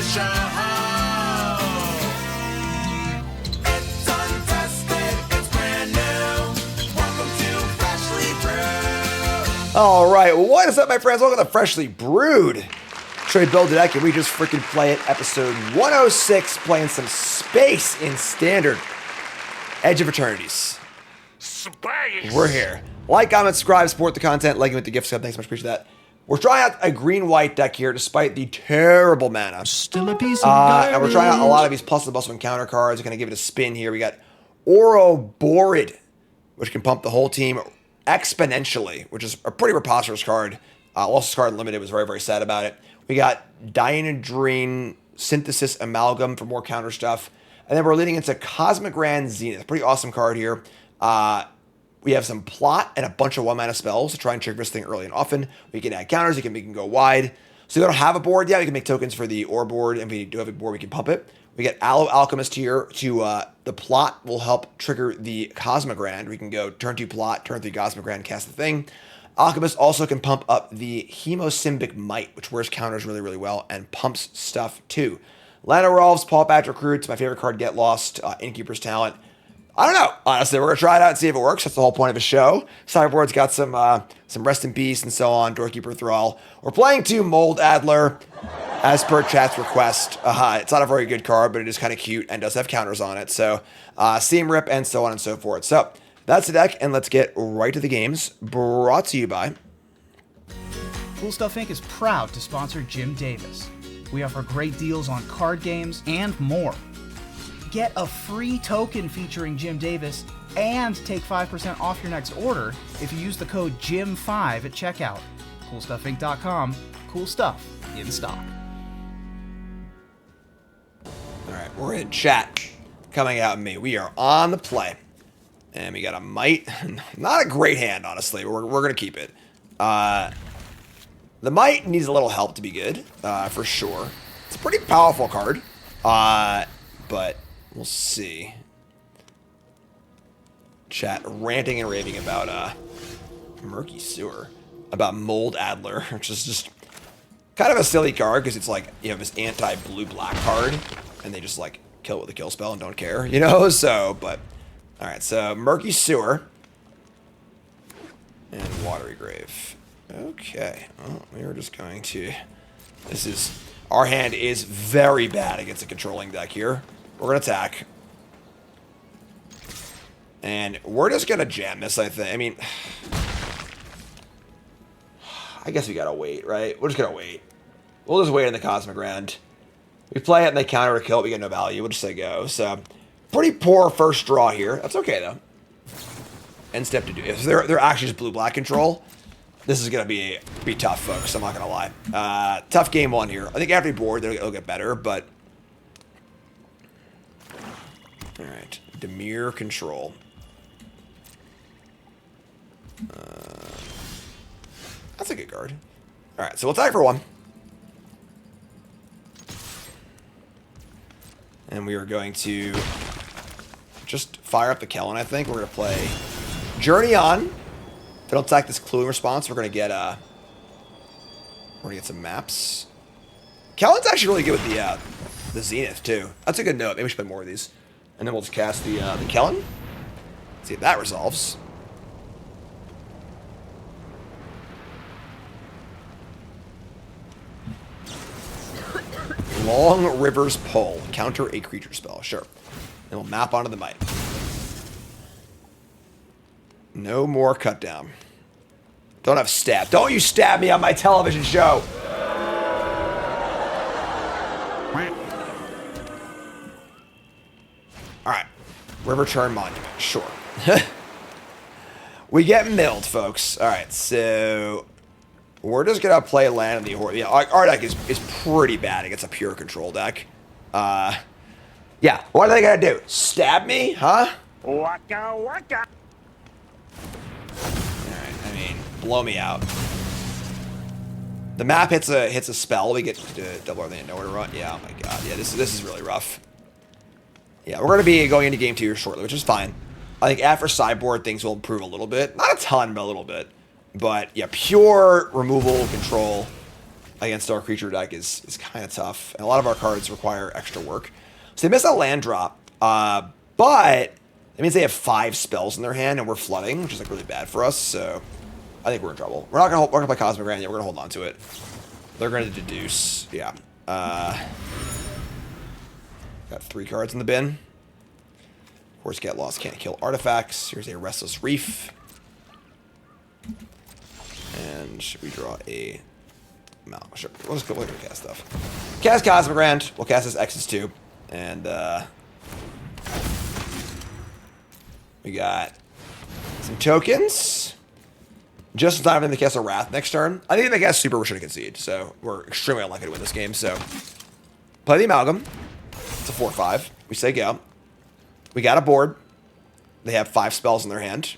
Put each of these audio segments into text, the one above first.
show. It's untested, it's brand new. Welcome to Freshly Brewed. All right, what is up, my friends? Welcome to Freshly Brewed. Show you build a deck, and we just freaking play it. Episode 106, playing some space in standard. Edge of Eternities. Space. We're here. Like, comment, subscribe, support the content, like it with the gift sub. Thanks so much, appreciate that. We're trying out a green-white deck here, despite the terrible mana. Still a piece of garbage. And we're trying out a lot of these plus and bustle encounter cards. We're going to give it a spin here. We got Ouroborid, which can pump the whole team exponentially, which is a pretty preposterous card. Lost this card limited, was very, very sad about it. We got Dynadrine Synthesis Amalgam for more counter stuff. And then we're leading into Cosmic Grand Zenith. Pretty awesome card here. We have some plot and a bunch of 1-mana spells to try and trigger this thing early and often. We can add counters, we can go wide. So we don't have a board yet. We can make tokens for the Ore board, and if we do have a board, we can pump it. We get Aloe Alchemist here to the plot will help trigger the Cosmic Grand. We can go turn 2 plot, turn 3 Cosmic Grand, cast the thing. Alchemist also can pump up the Hemosymbic Might, which wears counters really, really well and pumps stuff too. Lana Rolf's Paw Patch Recruits, my favorite card, Get Lost, Innkeeper's Talent. I don't know. Honestly, we're going to try it out and see if it works. That's the whole point of the show. Sideboard's got some Rest in Peace and so on, Doorkeeper Thrall. We're playing 2 Mold Adler, as per chat's request. It's not a very good card, but it is kind of cute and does have counters on it. So, Seam Rip and so on and so forth. So, that's the deck, and let's get right to the games. Brought to you by Cool Stuff Inc. is proud to sponsor Jim Davis. We offer great deals on card games and more. Get a free token featuring Jim Davis and take 5% off your next order if you use the code JIM5 at checkout. CoolStuffInc.com. Cool stuff in stock. All right, we're in chat. Coming out in me. We are on the play. And we got a Might. Not a great hand, honestly. We're going to keep it. The Might needs a little help to be good, for sure. It's a pretty powerful card. But we'll see. Chat ranting and raving about Murky Sewer. About Mold Adler, which is just kind of a silly card because it's like, you have this anti-blue-black card. And they just like kill it with a kill spell and don't care, you know? So, but... Alright, so Murky Sewer. And Watery Grave. Okay. Well, we are just going to... This is... Our hand is very bad against a controlling deck here. We're going to attack. And we're just going to jam this, I think. I mean... I guess we got to wait, right? We're just going to wait. We'll just wait in the Cosmic Grand. We play it and they counter or kill it, we get no value. We'll just say go. So... Pretty poor first draw here. That's okay, though. End step to do. If they're actually just blue-black control, this is going to be tough, folks. I'm not going to lie. Tough game 1 here. I think every board, it'll get better, but... All right. Dimir control. That's a good card. All right, so we'll attack for 1. And we are going to... just fire up the Kellen, I think. We're going to play Journey On. If I don't attack this clue in response, we're going to get some maps. Kellen's actually really good with the Zenith, too. That's a good note. Maybe we should play more of these. And then we'll just cast the Kellen. See if that resolves. Long River's Pull. Counter a creature spell. Sure. And we'll map onto the Might. No more cut down. Don't have stab. Don't you stab me on my television show. Alright. River Turn Monument. Sure. We get milled, folks. Alright, so... We're just going to play land in the Horde. Yeah, our deck is pretty bad against a pure control deck. Yeah, what are they going to do? Stab me? Huh? Waka waka. Alright, I mean, blow me out. The map hits a spell. We get to double everything in nowhere to run. Yeah, oh my god. Yeah, this is really rough. Yeah, we're going to be going into game 2 here shortly, which is fine. I think after sideboard, things will improve a little bit. Not a ton, but a little bit. But, yeah, pure removal control. against our creature deck is kind of tough. And a lot of our cards require extra work. So they miss a land drop, but it means they have 5 spells in their hand, and we're flooding, which is like really bad for us. So I think we're in trouble. We're not gonna play Cosmic Grand yet. We're gonna hold on to it. They're gonna deduce. Yeah. Got 3 cards in the bin. Of course, Get Lost can't kill artifacts. Here's a Restless Reef. And we draw a... No, sure. We'll just go ahead and cast stuff. Cast Cosmic Grand. We'll cast this X's too. And we got some tokens. Just in time for them to cast a Wrath next turn. I think if they cast Super, we're going to concede. So we're extremely unlikely to win this game. So play the Amalgam. It's a 4/5. We say go. We got a board. They have 5 spells in their hand.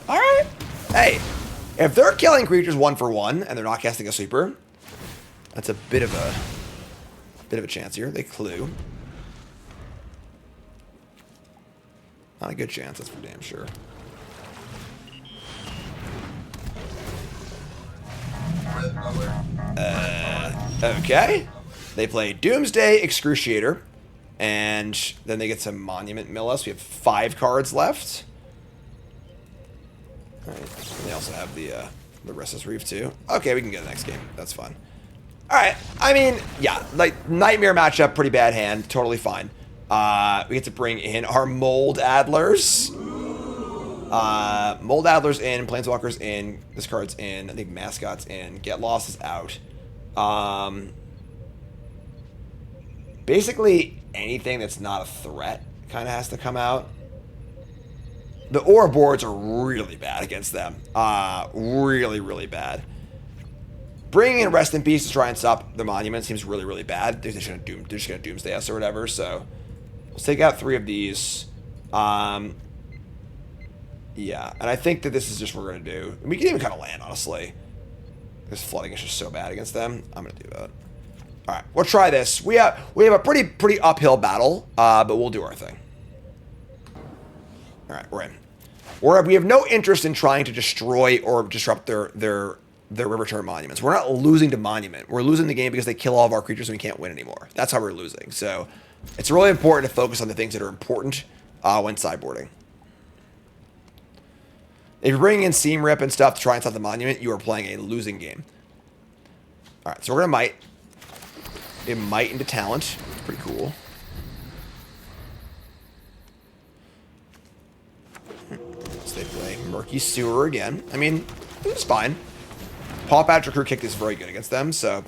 All right. Hey, if they're killing creatures 1 for 1 and they're not casting a Super, that's a bit of a chance here. They clue. Not a good chance, that's for damn sure. Okay. They play Doomsday Excruciator, and then they get some Monument Mill us. We have 5 cards left. All right. And they also have the Restless Reef too. Okay, we can get the next game. That's fine. All right. I mean, yeah, like Nightmare matchup, pretty bad hand. Totally fine. We get to bring in our Mold Adlers. Mold Adlers in, Planeswalkers in, this card's in, I think Mascot's in, Get Lost is out. Basically, anything that's not a threat kind of has to come out. The Aura boards are really bad against them. Really, really bad. Bringing in Rest in Peace to try and stop the Monument seems really, really bad. They're just going to Doomsday us or whatever, so let's take out 3 of these. Yeah, and I think that this is just what we're going to do. We can even kind of land, honestly. This flooding is just so bad against them. I'm going to do that. All right, we'll try this. We have a pretty uphill battle, but we'll do our thing. All right, we're in. We have no interest in trying to destroy or disrupt their River Turn monuments. We're not losing to Monument. We're losing the game because they kill all of our creatures and we can't win anymore. That's how we're losing. So it's really important to focus on the things that are important when sideboarding. If you're bringing in Seam Rip and stuff to try and stop the Monument, you are playing a losing game. All right, so we're going to Might. It Might into Talent. It's pretty cool. So they play Murky Sewer again. I mean, it's fine. Paw Patrick Crew Kick is very good against them, so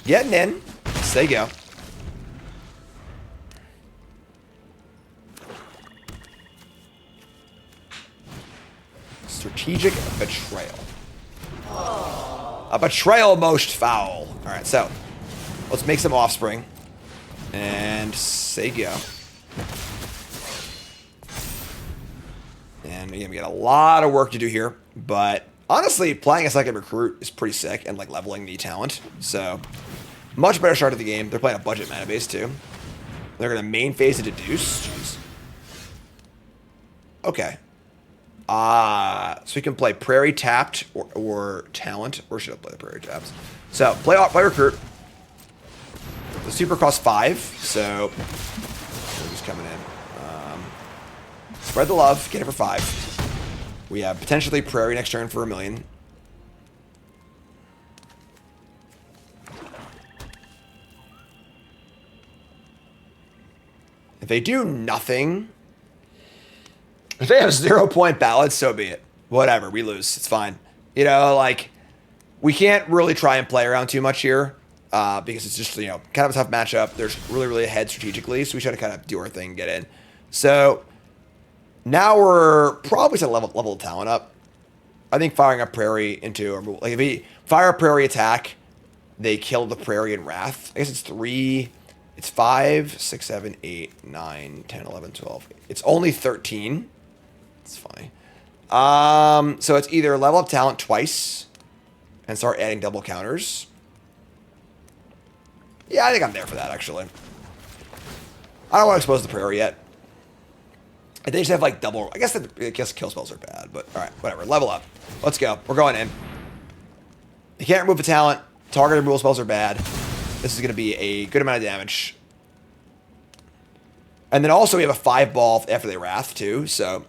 getting in. Say go. Strategic Betrayal. A betrayal most foul. All right, so let's make some Offspring and say go. And again, we got a lot of work to do here, but honestly, playing a second recruit is pretty sick and like leveling the talent. So much better start to the game. They're playing a budget mana base too. They're gonna main phase to deduce. Jeez. Okay. So we can play Prairie tapped or Talent, or should I play the Prairie taps? So play recruit. The super costs 5, so we're just coming in. Spread the love, get it for 5. We have potentially Prairie next turn for 1 million. If they do nothing, if they have 0-point ballads, so be it. Whatever, we lose. It's fine. You know, like, we can't really try and play around too much here because it's just, you know, kind of a tough matchup. There's really, really ahead strategically, so we try to kind of do our thing and get in. So now we're probably to level the talent up. I think firing a Prairie into, like, if we fire a Prairie attack, they kill the Prairie in Wrath. I guess it's 3. It's 5, 6, 7, 8, 9, 10, 11, 12. It's only 13. It's funny. So it's either level up talent twice and start adding double counters. Yeah, I think I'm there for that, actually. I don't want to expose the Prairie yet. They just have, like, double... I guess kill spells are bad, but alright, whatever. Level up. Let's go. We're going in. You can't remove a talent. Targeted removal spells are bad. This is going to be a good amount of damage. And then also we have a 5-ball after they Wrath too, so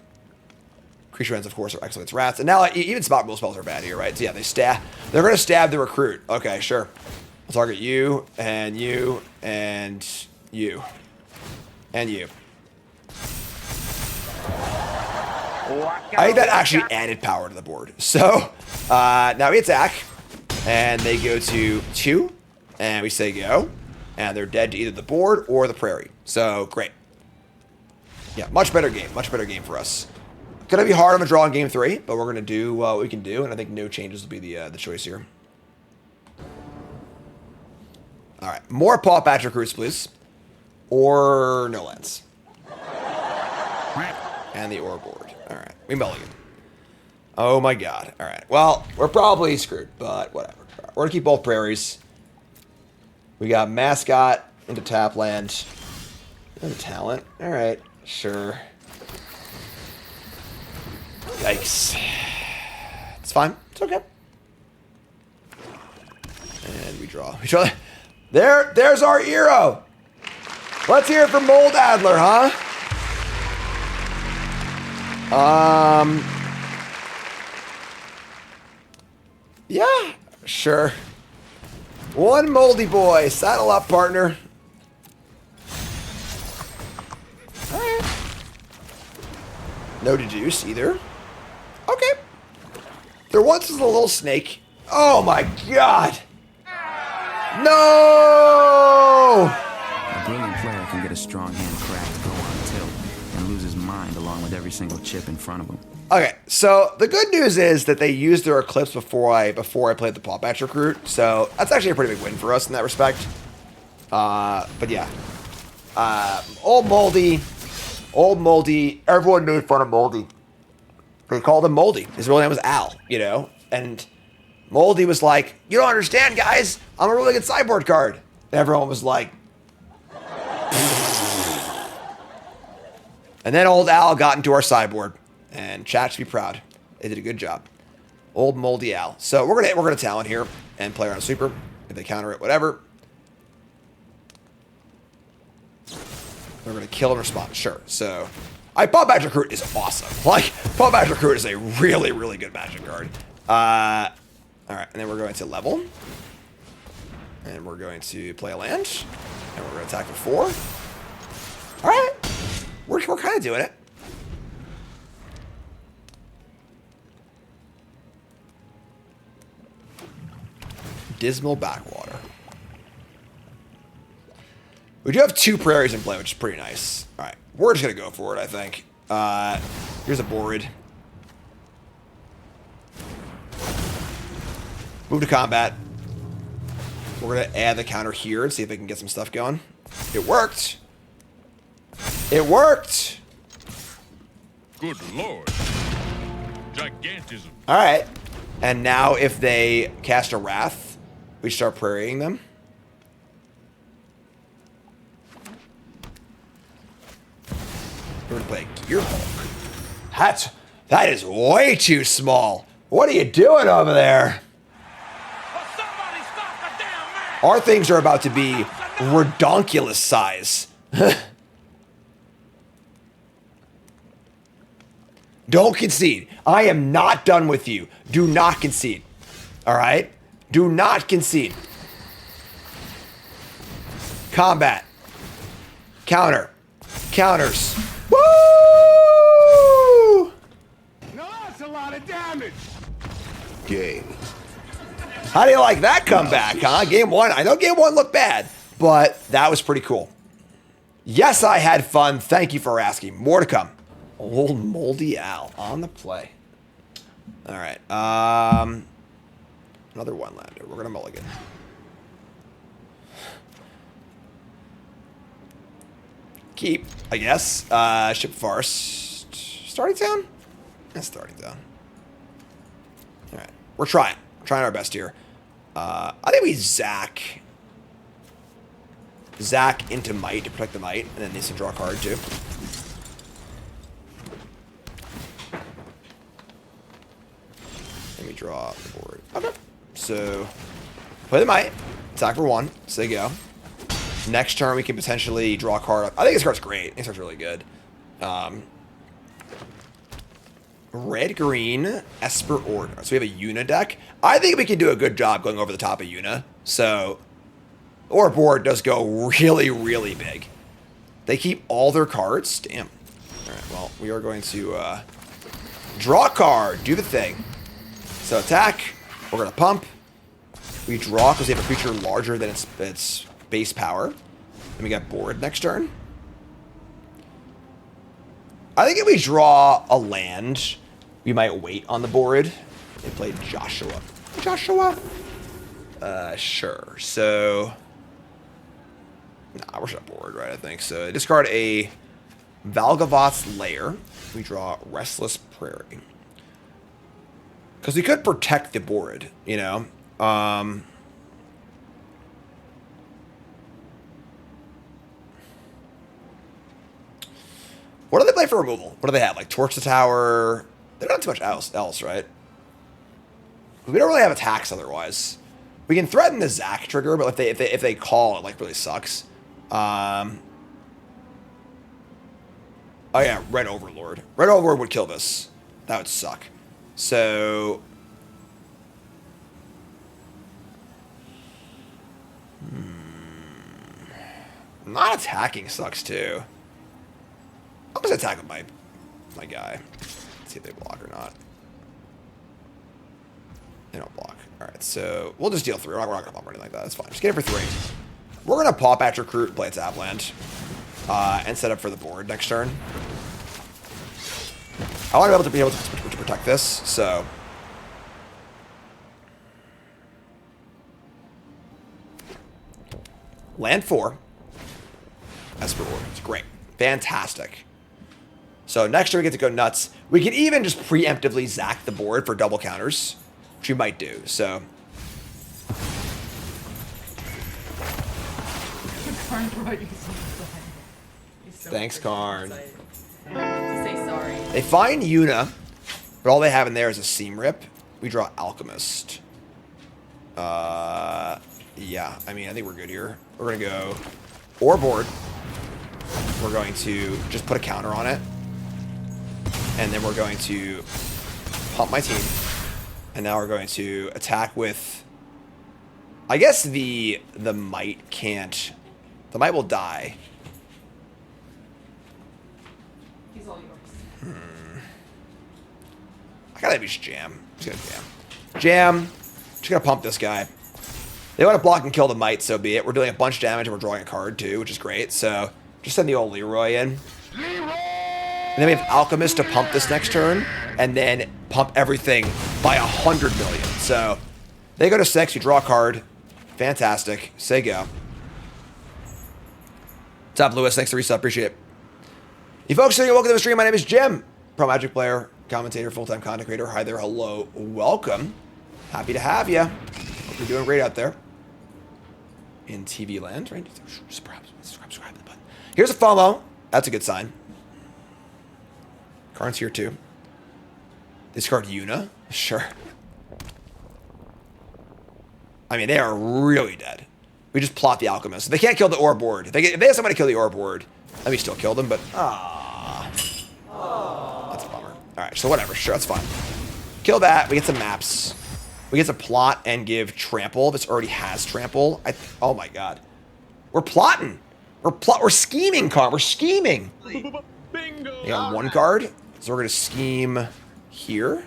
creature ends, of course, are excellent Wraths. And now even spot removal spells are bad here, right? So yeah, they're going to stab the recruit. Okay, sure. I'll target you, and you, and you, and you. I think that actually added power to the board. So now we attack, and they go to 2, and we say go, and they're dead to either the board or the prairie. So great. Yeah, much better game for us. Gonna be hard on the draw in game 3, but we're gonna do what we can do, and I think no changes will be the choice here. All right, more Paw Patch recruits, please, or no lands, and the ore board. All right, we mulligan. Oh my god. All right, well, we're probably screwed, but whatever. We're gonna keep both prairies. We got mascot into tap land. And talent. All right, sure. Yikes. It's fine. It's okay. And we draw. There's our hero. Let's hear it from Mold Adler, huh? Yeah, sure. One moldy boy. Saddle up, partner. All right. No deduce either. Okay. There once was a little snake. Oh my god. No! A brilliant player can get a strong hand cracked, go on tilt, and lose his mind along with every single chip in front of him. Okay, so the good news is that they used their Eclipse before I played the Paw Patch recruit, so that's actually a pretty big win for us in that respect. But yeah. Old Moldy, everyone made fun of Moldy. They called him Moldy. His real name was Al, you know? And Moldy was like, you don't understand, guys. I'm a really good sideboard card. And everyone was like... And then old Al got into our sideboard. And chat should be proud. They did a good job. Old Moldy Al. So we're gonna talent here and play around a sweeper. If they counter it, whatever. We're gonna kill and respond. Sure. So Paw Patch Recruit is awesome. Like, Paw Patch Recruit is a really, really good Magic card. Alright, and then we're going to level. And we're going to play a land. And we're going to attack for 4. Alright. We're kind of doing it. Dismal Backwater. We do have 2 prairies in play, which is pretty nice. Alright, we're just going to go for it, I think. Here's a board. Move to combat. We're going to add the counter here and see if we can get some stuff going. It worked. It worked. Good lord. Gigantism. Alright. And now if they cast a Wrath, we start prairieing them. We're going to play a Gearhulk. That is way too small. What are you doing over there? Our things are about to be redonkulous size. Don't concede. I am not done with you. Do not concede. All right? Do not concede. Combat. Counter. Counters. Woo! No, that's a lot of damage. Game. How do you like that comeback, huh? Game 1. I know game 1 looked bad, but that was pretty cool. Yes, I had fun. Thank you for asking. More to come. Old Moldy Al on the play. All right. Another 1-lander. We're going to mulligan. Keep, I guess. Ship Farce. Starting town? That's starting town. All right. We're trying. Trying our best here. I think we Zack into Might to protect the Might, and then needs to draw a card too. Let me draw the board. Okay. So, play the Might. Attack for 1. So they go. Next turn, we can potentially draw a card. I think this card's great. This card's really good. Red-green, Esper Order. So we have a Yuna deck. I think we can do a good job going over the top of Yuna. So, our board does go really, really big. They keep all their cards. Damn. All right, well, we are going to draw a card. Do the thing. So, attack. We're going to pump. We draw because they have a creature larger than its base power. Then we got board next turn. I think if we draw a land, we might wait on the board. They played Joshua. Joshua? Sure. So, nah, we're just board, right? I think so. Discard a Valgavoth's Lair. We draw Restless Prairie. Because we could protect the board, you know? What do they play for removal? What do they have? Like Torch the Tower? They don't have too much else, right? We don't really have attacks otherwise. We can threaten the Zac trigger, but if they call, it like really sucks. Oh yeah, Red Overlord. Red Overlord would kill this. That would suck. So not attacking sucks too. I'm just attack with my guy. Let's see if they block or not. They don't block. Alright, so we'll just deal 3. We're not gonna pop or anything like that. That's fine. Just get it for 3. We're gonna pop at Recruit and play tap land. And set up for the board next turn. I want to be able to protect this, so. Land 4. Esper Order. It's great. Fantastic. So next turn we get to go nuts. We can even just preemptively Zac the board for double counters, which we might do. So. Thanks, Karn. Say sorry. They find Yuna, but all they have in there is a Seam Rip. We draw Alchemist. Yeah, I mean, I think we're good here. We're going to go or board. We're going to just put a counter on it. And then we're going to pump my team. And now we're going to attack with... I guess the Might can't... The Might will die. He's all yours. I gotta just jam. Just gonna jam. Just gonna pump this guy. They want to block and kill the Might, so be it. We're doing a bunch of damage and we're drawing a card too, which is great. So just send the old Leroy in. And then we have Alchemist to pump this next turn, and then pump everything by 100 million. So they go to 6, you draw a card. Fantastic. Say go. What's up, Lewis? Thanks for the resub. Appreciate it. You folks, welcome to the stream. My name is Jim, pro Magic player, commentator, full-time content creator. Hi there. Hello. Welcome. Happy to have you. Hope you're doing great out there in TV land, right? Subscribe to the button. Here's a FOMO. That's a good sign. Karn's here too. Discard Yuna. Sure. I mean, they are really dead. We just plot the Alchemist. They can't kill the ore board. If they have somebody kill the ore board, let me still kill them, but... That's a bummer. Alright, so whatever. Sure, that's fine. Kill that. We get some maps. We get to plot and give trample. This already has trample. Oh my god. We're plotting. We're scheming, Karn. We're scheming. Bingo! You got 1 card. So we're going to scheme here.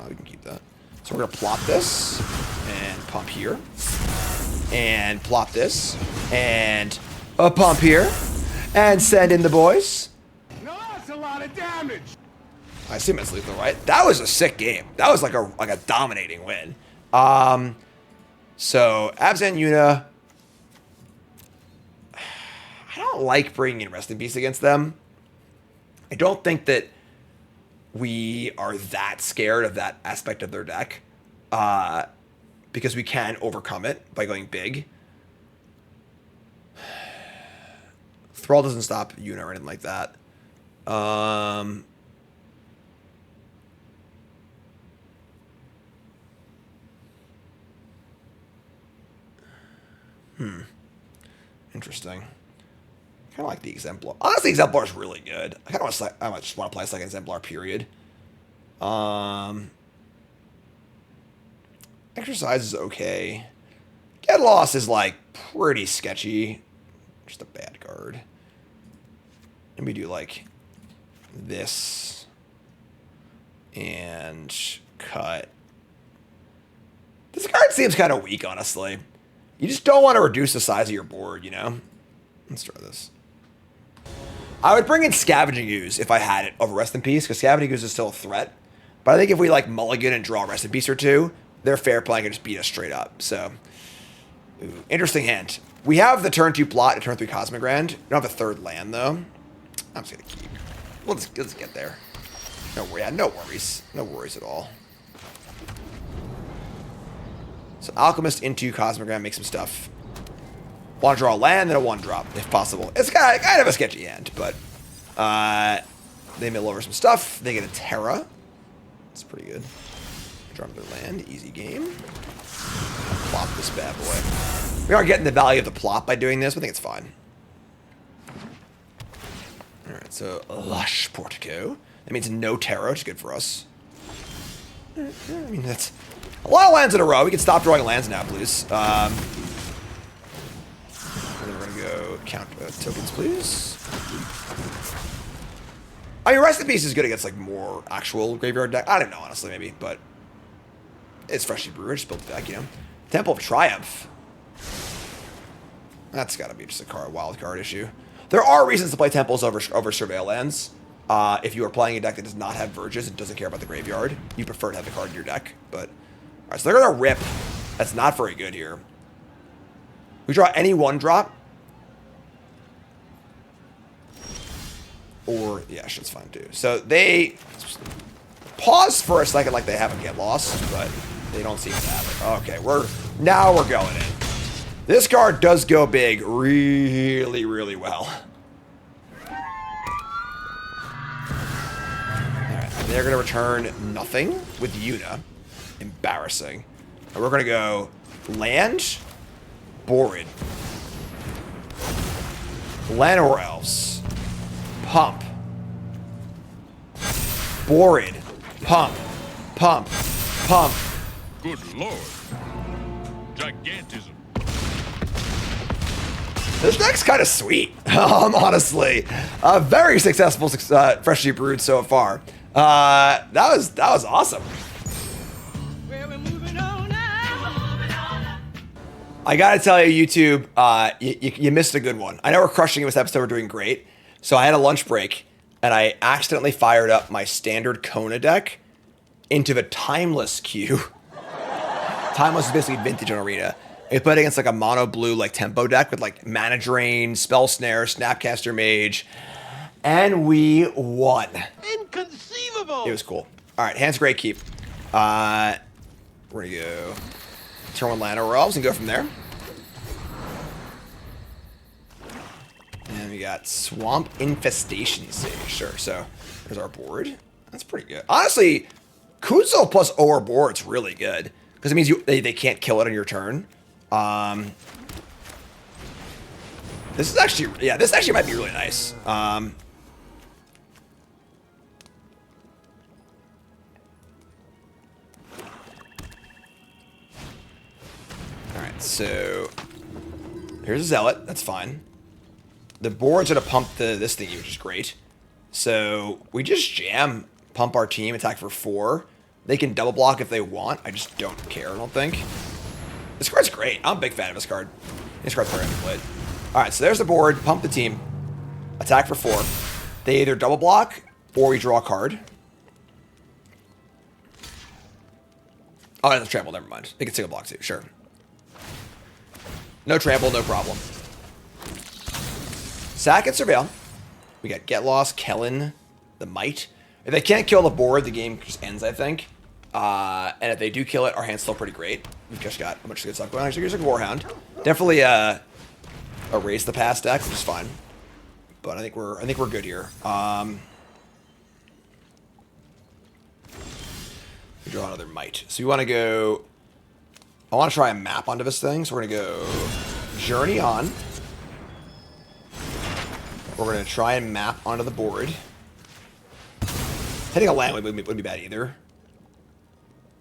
We can keep that. So we're going to plot this. And pump here. And plop this. And a pump here. And send in the boys. No, that's a lot of damage. I assume it's lethal, right? That was a sick game. That was like a dominating win. So, Abzan Yuna. I don't like bringing in Rest in Peace against them. I don't think that we are that scared of that aspect of their deck. Because we can overcome it by going big. Thrall doesn't stop Yuna or anything like that. Interesting. Kind of like the Exemplar. Honestly, Exemplar is really good. I kind of just want to play a second Exemplar, period. Exercise is okay. Get Lost is like pretty sketchy. Just a bad card. Let me do like this and cut. This card seems kind of weak, honestly. You just don't want to reduce the size of your board, you know? Let's try this. I would bring in Scavenging Ooze if I had it over Rest in Peace, because Scavenging Ooze is still a threat. But I think if we like mulligan and draw Rest in Peace or two, their fair play can just beat us straight up. So, ooh, interesting hand. We have the turn 2 plot and turn 3 Cosmic Grand. We don't have a third land, though. I'm just going to keep. Let's get there. No worries. No worries at all. So Alchemist into Cosmic Grand, make some stuff. Want to draw a land and a 1-drop, if possible. It's kind of a sketchy hand, but they mill over some stuff. They get a Terra. It's pretty good. Draw another land, easy game. Plop this bad boy. We aren't getting the value of the plop by doing this, but I think it's fine. Alright, so Lush Portico. That means no Terra, which is good for us. I mean, that's a lot of lands in a row. We can stop drawing lands now, please. And then we're going to go count tokens, please. I mean, Rest in Peace is good against, like, more actual graveyard deck. I don't know, honestly, maybe, but it's Freshly Brewed. Just built the deck, you know. Temple of Triumph. That's got to be just a wild card issue. There are reasons to play Temples over Surveil lands. If you are playing a deck that does not have Verges and doesn't care about the graveyard, you prefer to have the card in your deck. But, all right, so they're going to rip. That's not very good here. We draw any 1-drop. Or, yeah, shit's fine too. So they pause for a second like they haven't Get Lost, but they don't seem to have it. Okay, now we're going in. This card does go big really, really well. Alright, they're going to return nothing with Yuna. Embarrassing. And we're going to go land, Borid. Llanowar Elves. Pump. Borid. Pump. Pump. Pump. Good lord. Gigantism. This deck's kind of sweet, honestly. Very successful, Freshly Brewed so far. That was awesome. I gotta tell you, YouTube, you missed a good one. I know we're crushing it this episode. We're doing great. So I had a lunch break, and I accidentally fired up my standard Kona deck into the Timeless queue. Timeless is basically vintage on Arena. It played against like a mono blue like tempo deck with like Mana Drain, Spell Snare, Snapcaster Mage, and we won. Inconceivable! It was cool. All right, hand's great keep. We're gonna go turn 1 Llanowar Elves and go from there. And we got Swamp Infestation Sage. Sure, so there's our board. That's pretty good. Honestly, Kuzo plus Or board's really good because it means they can't kill it on your turn. This is actually, yeah, this actually might be really nice. All right, so here's a Zealot. That's fine. The board's gonna pump this thingy, which is great. So we just jam, pump our team, attack for 4. They can double block if they want. I just don't care, I don't think. This card's great. I'm a big fan of this card. This card's very underplayed. Alright, so there's the board. Pump the team. Attack for 4. They either double block or we draw a card. Oh, that's trample. Never mind. They can single block too. Sure. No trample, no problem. Sack and Surveil. We got Get Lost, Kellen, the Might. If they can't kill the board, the game just ends, I think. And if they do kill it, our hand's still pretty great. We've just got a bunch of good stuff going on. Actually, here's a Warhound. Definitely erase the past deck, which is fine. But I think we're good here. We draw another Might. So we want to go. I want to try a map onto this thing, so we're gonna go Journey on. We're going to try and map onto the board. Hitting a land wouldn't be bad either.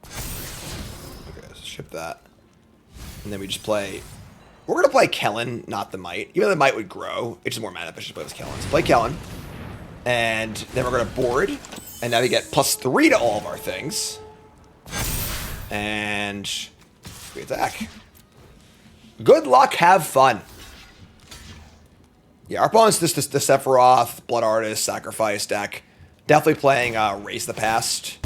Okay, so ship that. And then we just play... We're going to play Kellen, not the Might. Even though the Might would grow, it's just more mana efficient to play with Kellen. So play Kellen. And then we're going to board. And now we get +3 to all of our things. And we attack. Good luck, have fun. Yeah, our opponent's just the Sephiroth, Blood Artist, Sacrifice deck. Definitely playing Raise the Past.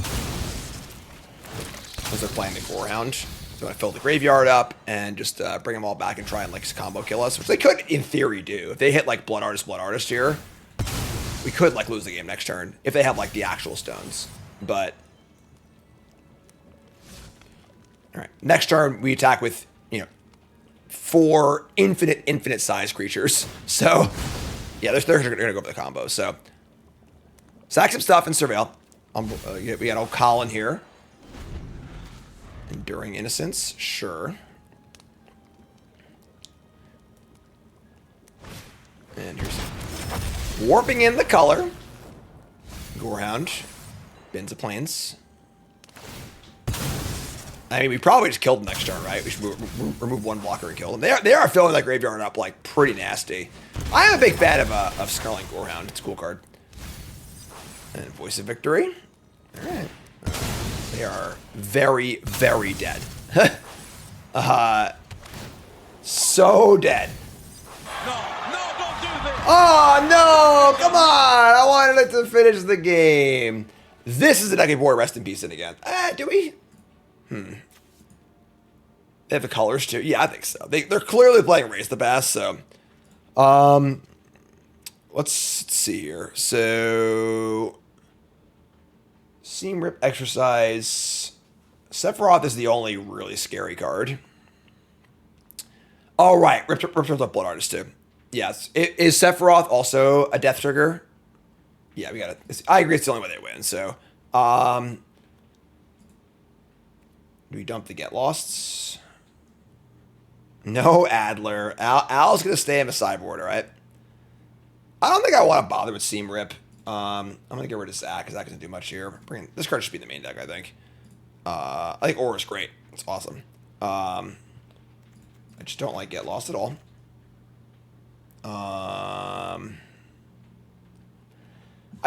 Because they're playing the Gorehound. So I fill the graveyard up and just bring them all back and try and like combo kill us, which they could in theory do. If they hit like Blood Artist here, we could like lose the game next turn if they have like the actual stones. But all right, next turn we attack with 4 infinite size creatures. So yeah, they're gonna go for the combo. So sack some stuff and surveil. We got old Colin here. Enduring Innocence, sure. And here's warping in the color. Gorehound. Bins of Plains. I mean, we probably just killed them next turn, right? We should remove 1 blocker and kill them. They are filling that graveyard up like pretty nasty. I am a big fan of Snarling Gorehound. It's a cool card. And Voice of Victory. All right. They are very, very dead. So dead. No, don't do this. Oh, no! Come on! I wanted it to finish the game. This is the deck board. Rest in peace in again. Do we? They have the colors, too. Yeah, I think so. They're clearly playing Raise the Past, so... Let's see here. So... Seam Rip Exercise. Sephiroth is the only really scary card. Oh, right. Ripped up Blood Artist, too. Yes. Is Sephiroth also a death trigger? Yeah, we got it. I agree it's the only way they win, so... do we dump the Get Losts? No Adler. Al's going to stay in the sideboard, all right? I don't think I want to bother with Seam Rip. I'm going to get rid of Zach, because Zach doesn't do much here. This card should be in the main deck, I think. I think Aura is great. It's awesome. I just don't like Get Lost at all. I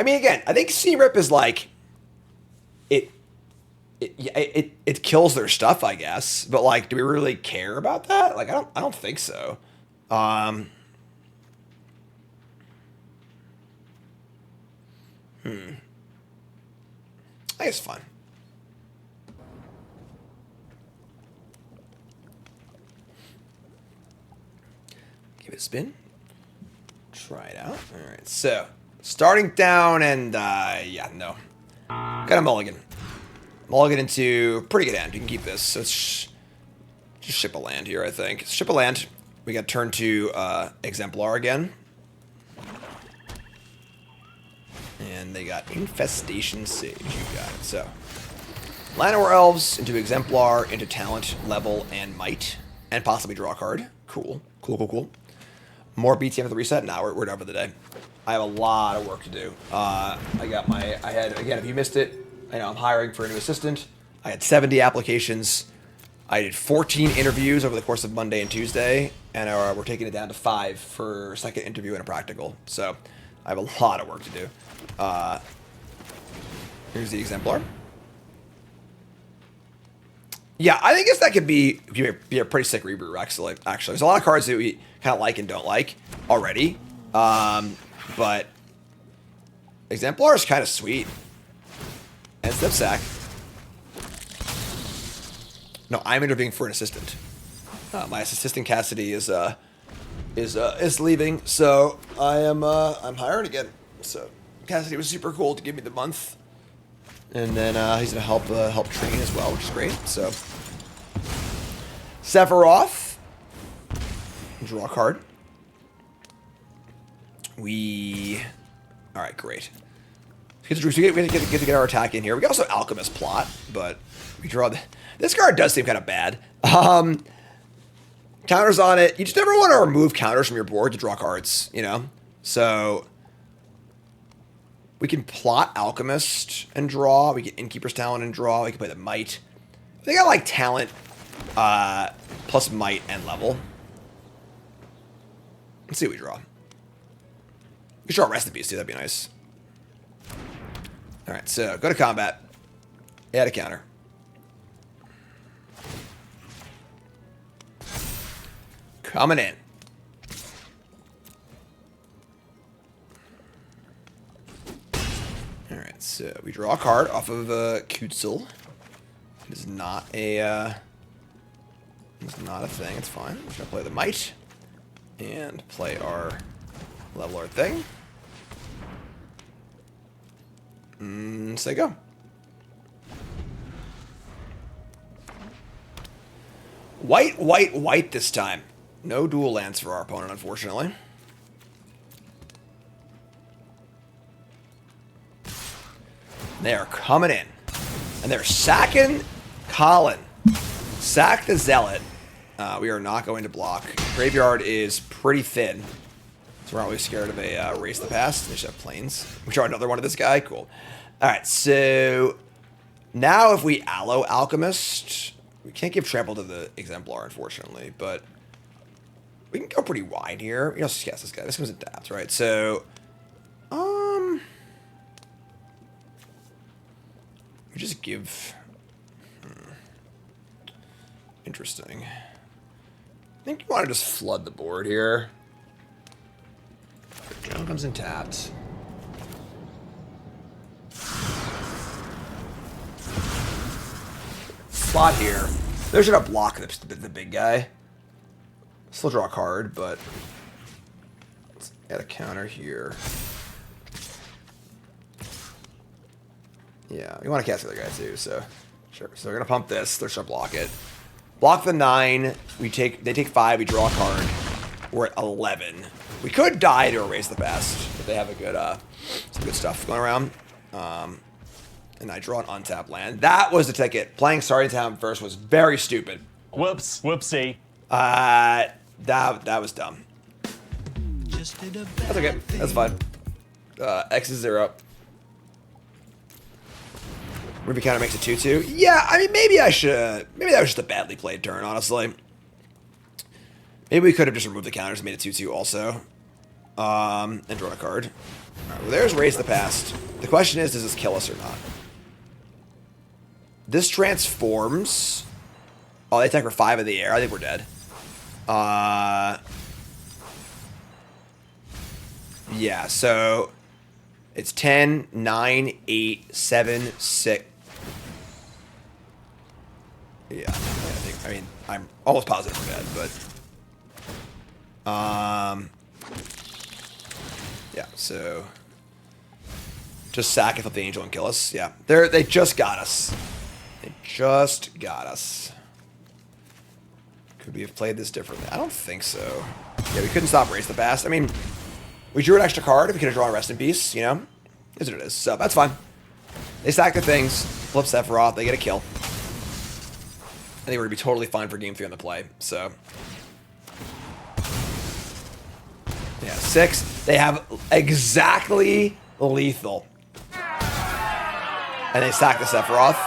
mean, again, I think Seam Rip is like... It kills their stuff, I guess. But, like, do we really care about that? Like, I don't think so. I think it's fun. Give it a spin. Try it out. All right, so starting down and yeah, no. Got a mulligan. Mulligan into pretty good hand. You can keep this. So it's just ship a land here, I think. Ship a land. We got turn to Exemplar again. And they got Infestation Sage. You got it. So, Llanowar Elves into Exemplar, into Talent, Level, and Might. And possibly draw a card. Cool. Cool. More BTM at the reset? Now we're done for the day. I have a lot of work to do. I had, again, if you missed it, I know I'm hiring for a new assistant. I had 70 applications. I did 14 interviews over the course of Monday and Tuesday. And we're taking it down to 5 for a second interview and a practical. So, I have a lot of work to do. Here's the Exemplar. Yeah, I think that could be a pretty sick rebrew, actually. There's a lot of cards that we kind of like and don't like already. But Exemplar is kind of sweet. And step sack. No, I'm interviewing for an assistant. My assistant Cassidy is leaving, so I'm hiring again. So Cassidy was super cool to give me the month, and then he's gonna help train as well, which is great. So Sephiroth, draw a card. All right, great. We get to get our attack in here. We got also Alchemist Plot, but we draw this card does seem kind of bad. counters on it. You just never want to remove counters from your board to draw cards, you know? So we can plot Alchemist and draw. We get Innkeeper's Talent and draw. We can play the Might. I think I like Talent plus Might and level. Let's see what we draw. We can draw Rest in Peace too. That'd be nice. All right, so go to combat. Add a counter. Coming in. All right, so we draw a card off of Kutzel. It is not a thing. It's fine. We're gonna play the Might and play our leveler thing. Say go. White, white, white this time. No dual lands for our opponent, unfortunately. They are coming in. And they're sacking Colin. Sack the Zealot. We are not going to block. Graveyard is pretty thin. So we're not really scared of a Race the Past. They just have Plains. We draw another one of this guy. Cool. Alright, so now if we Allo Alchemist, we can't give Trample to the Exemplar, unfortunately, but we can go pretty wide here. You know, just cast this guy. This comes in tapped, right? So, we just give... Interesting. I think you want to just flood the board here. John comes in tapped. Slot here. They're just gonna block the big guy. Still draw a card, but let's add a counter here. Yeah, we want to cast the other guy too, so sure. So we're gonna pump this. They're just gonna block it. Block the 9. They take 5. We draw a card. We're at 11. We could die to Erase the Past, but they have a good some good stuff going around. And I draw an untapped land. That was the ticket. Playing Starting Town first was very stupid. Whoops. Whoopsie. That was dumb. That's okay. That's fine. X is 0. Ruby counter makes it 2-2. Yeah, I mean, maybe I should. Maybe that was just a badly played turn, honestly. Maybe we could have just removed the counters and made it 2-2 also. And drawn a card. Alright, well, there's Raise the Past. The question is, does this kill us or not? This transforms. Oh, they attack for 5 in the air. I think we're dead. Yeah, so it's 10, 9, 8, 7, 6. Yeah, I mean, I'm almost positive we're dead, but yeah, so just sack it, flip the angel, and kill us. Yeah, they just got us. They just got us. Could we have played this differently? I don't think so. Yeah, we couldn't stop Race the Past. I mean, we drew an extra card. We could have drawn Rest in Peace, you know? Is what it is. So that's fine. They stack the things, flip Sephiroth, they get a kill. I think we're going to be totally fine for game 3 on the play, so. Yeah, 6. They have exactly lethal. And they stack the Sephiroth.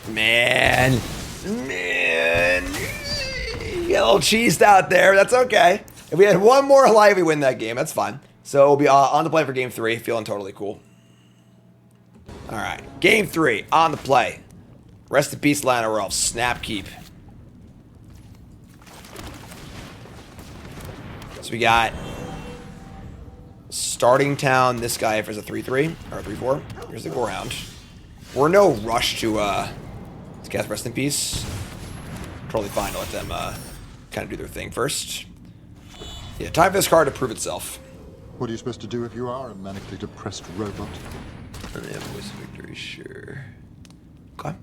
Man. You get a little cheesed out there. That's okay. If we had one more life, we win that game. That's fine. So we'll be on the play for game 3. Feeling totally cool. All right. Game 3 on the play. Rest in peace, Lana Rolf. Snap keep. So we got Starting Town. This guy if there's a 3-3 or a 3-4. Here's the go around. We're no rush to cast Rest in Peace. Totally fine to let them kind of do their thing first. Yeah, time for this card to prove itself. What are you supposed to do if you are a manically depressed robot? Yeah, voice of victory, sure. Okay.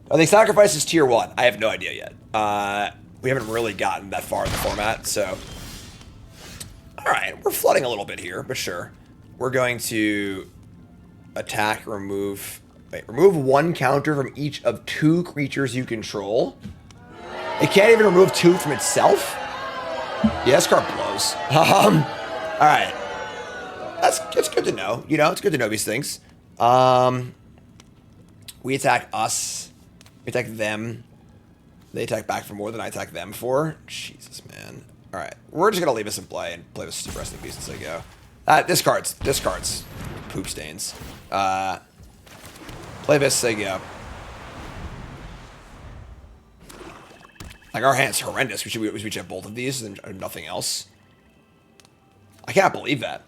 I think sacrifice is tier 1. I have no idea yet. We haven't really gotten that far in the format, so. Alright, we're flooding a little bit here, but sure. We're going to attack, remove Wait, remove 1 counter from each of 2 creatures you control. It can't even remove 2 from itself? Yeah, this card blows. Alright. It's good to know. You know, it's good to know these things. We attack us. We attack them. They attack back for more than I attack them for. Jesus, man. Alright. We're just going to leave this in play and play with Super Resting Beast as I go. This card's poop stains. Play this, they go. Like, our hand's horrendous. We should have both of these and nothing else. I can't believe that.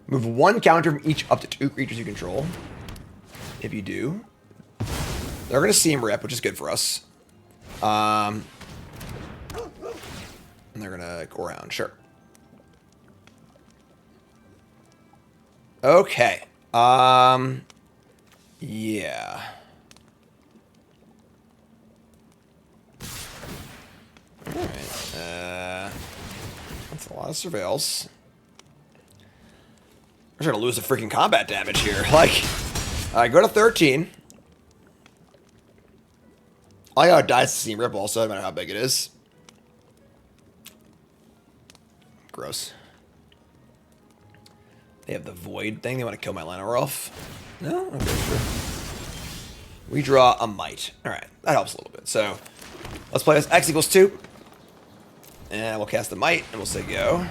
Move 1 counter from each up to 2 creatures you control. If you do, they're going to Seam Rip, which is good for us. And they're going to go around, sure. Okay. Yeah. Alright. That's a lot of surveils. We're gonna lose the freaking combat damage here. Like, go to 13. I gotta die to Steam Rip also, no matter how big it is. Gross. They have the Void thing. They want to kill my Llanowar Elf. No? Okay, sure. We draw a Might. Alright, that helps a little bit. So, let's play this X equals 2. And we'll cast the Might, and we'll say go.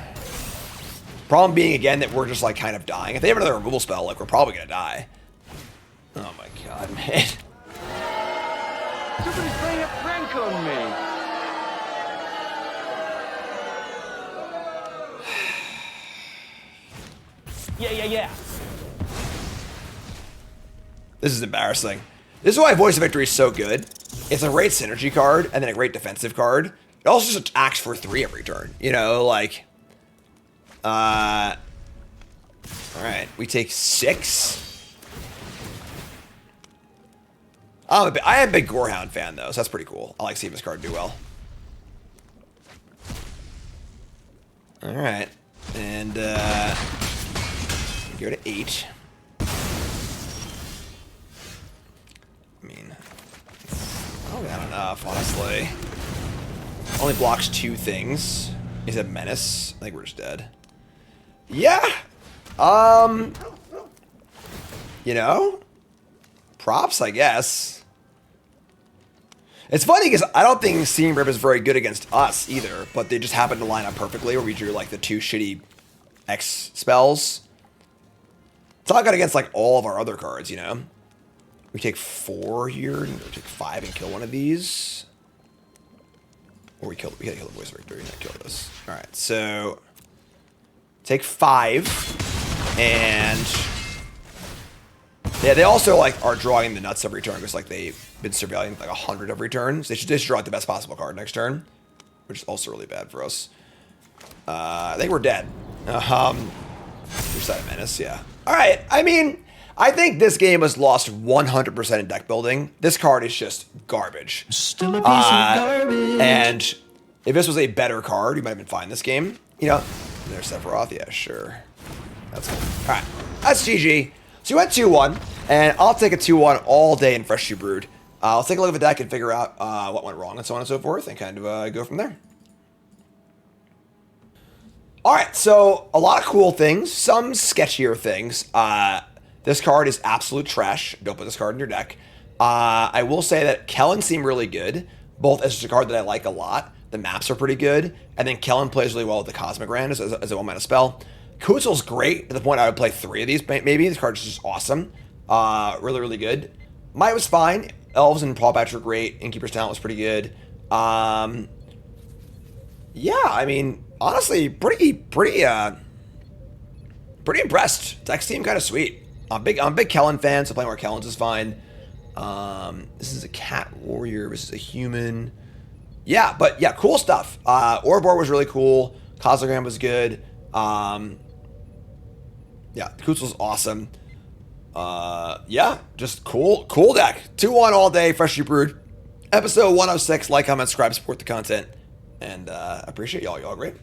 Problem being, again, that we're just, like, kind of dying. If they have another removal spell, like, we're probably gonna die. Oh my god, man. Somebody's playing a prank on me. Yeah. This is embarrassing. This is why Voice of Victory is so good. It's a great synergy card, and then a great defensive card. It also just attacks for 3 every turn. You know, like... Alright, we take 6. I am a big Gorehound fan, though, so that's pretty cool. I like seeing this card do well. Alright, and, go to 8. I mean, probably not enough, honestly. Only blocks 2 things. Is it Menace? I think we're just dead. Yeah. You know? Props, I guess. It's funny because I don't think Seam Rip is very good against us either, but they just happen to line up perfectly where we drew like the 2 shitty X spells. It's not good against like all of our other cards, you know? We take 4 here, and we take 5 and kill one of these. Or we gotta kill the Voice of Victory and then kill this. Alright, so take 5. And yeah, they also like are drawing the nuts every turn because like they've been surveilling like 100 every turn. So they should draw the best possible card next turn, which is also really bad for us. I think we're dead. Which side of Menace, yeah. Alright, I mean, I think this game was lost 100% in deck building. This card is just garbage. Still a piece of garbage. And if this was a better card, you might have been fine this game. You know, there's Sephiroth, yeah, sure. That's cool. Alright, that's GG. So you went 2-1, and I'll take a 2-1 all day in Freshly Brewed. I'll take a look at the deck and figure out what went wrong and so on and so forth, and kind of go from there. Alright, so a lot of cool things, some sketchier things. This card is absolute trash. Don't put this card in your deck. I will say that Kellen seemed really good, both as just a card that I like a lot. The maps are pretty good, and then Kellen plays really well with the Cosmic Rand as a 1-mana spell. Kutzel's great to the point I would play 3 of these, maybe. This card's just awesome. Really, really good. Might was fine. Elves and Paw Patch were great. Innkeeper's Talent was pretty good. Yeah, I mean, honestly, pretty impressed. Deck team kind of sweet. I'm a big Kellen fan, so playing more Kellens is fine. This is a Cat Warrior. This is a human. Yeah, but yeah, cool stuff. Ouroboros was really cool. Cosmogram was good. Yeah, Kutzel's awesome. Yeah, just cool deck. 2-1 all day, Freshly Brewed. Episode 106. Like, comment, subscribe, support the content. And I appreciate y'all. Y'all great.